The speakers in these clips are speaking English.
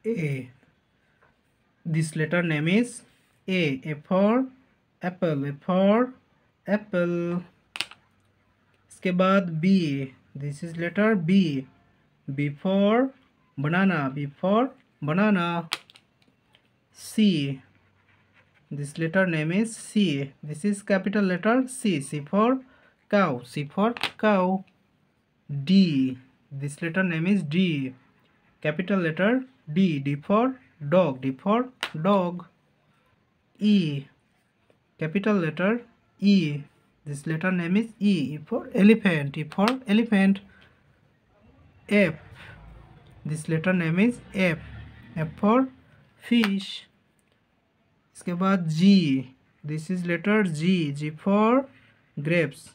A. This letter name is A. A for apple. A for apple. इसके बाद B. This is letter B. B for banana. B for banana. C. This letter name is C. This is capital letter C. C for cow. C for cow. D. This letter name is D. Capital letter D. D for dog. D for dog. E. Capital letter E. This letter name is E. E for elephant. E for elephant. F. This letter name is F. F for fish. इसके बाद G. This is letter G. G for grapes.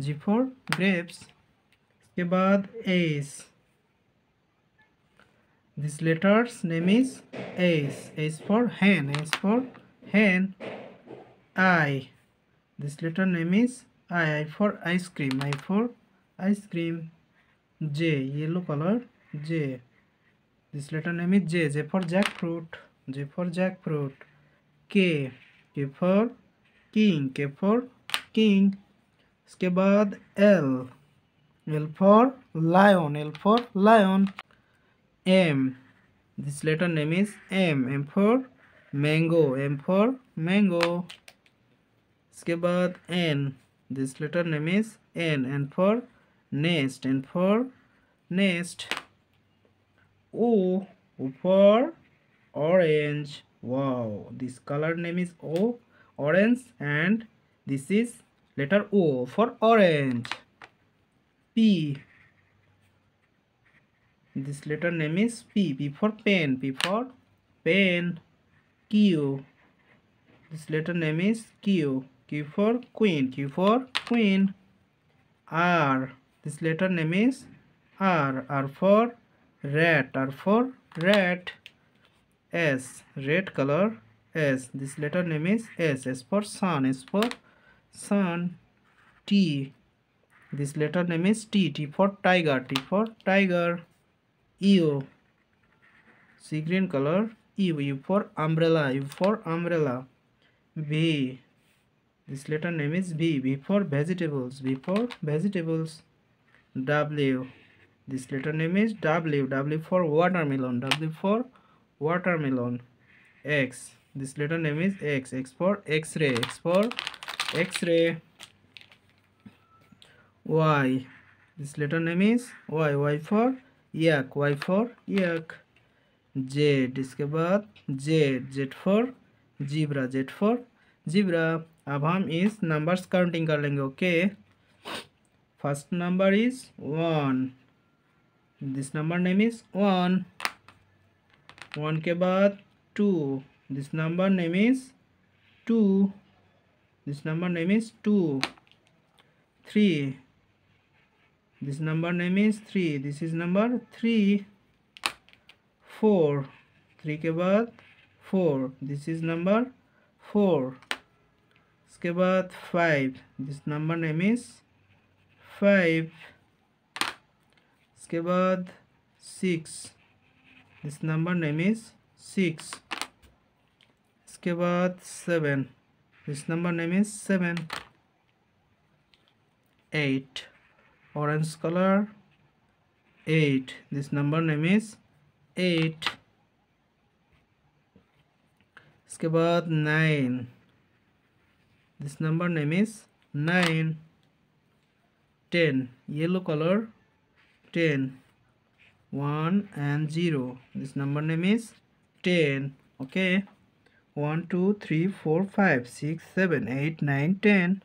G for grapes. इसके बाद H. This letter's name is H. H for hen. H for hen. I. This letter name is I. I for ice cream. I for ice cream. J. Yellow color. J. This letter name is J. J for jackfruit. J for jackfruit. K. K for king. K for king. इसके बाद L. L for lion. L for lion. M. This letter name is M. M for mango. M for mango. इसके बाद N. This letter name is N. N for nest. N for nest. O. O for orange. Wow, this color name is O, orange, and this is letter O for orange. P. This letter name is P. P for pen. P for pen. Q. This letter name is Q. Q for queen. Q for queen. R. This letter name is R. R for rat. R for rat. S. Red color. S. This letter name is S. S for sun. S for sun. T. This letter name is T. T for tiger. T for tiger. U. Sea green color. U. U for umbrella. U for umbrella. V. This letter name is V. V for vegetables. V for vegetables. W. This letter name is W. W for watermelon. W for watermelon. X. This letter name is X. X for X-ray. X for X-ray. Y. This letter name is Y. Y for yak. Y for yak. Z. इसके बाद Z. Z for zebra. Z for zebra. अब हम इस numbers counting कर लेंगे. Okay. First number is 1. This number name is 1. 1 के बाद 2. This number name is 2. This number name is 2. 3. This number name is 3. This is number 3. 4. 3 के बाद 4. This is number 4. इसके बाद 5. This number name is 5. इसके बाद 6. This number name is 6. इसके बाद 7. This number name is 7. 8. Orange color. 8. This number name is 8. इसके बाद 9. This number name is 9. 10. Yellow color. 10. 1 and 0. This number name is 10. Okay. 1 2 3 4 5 6 7 8 9 10.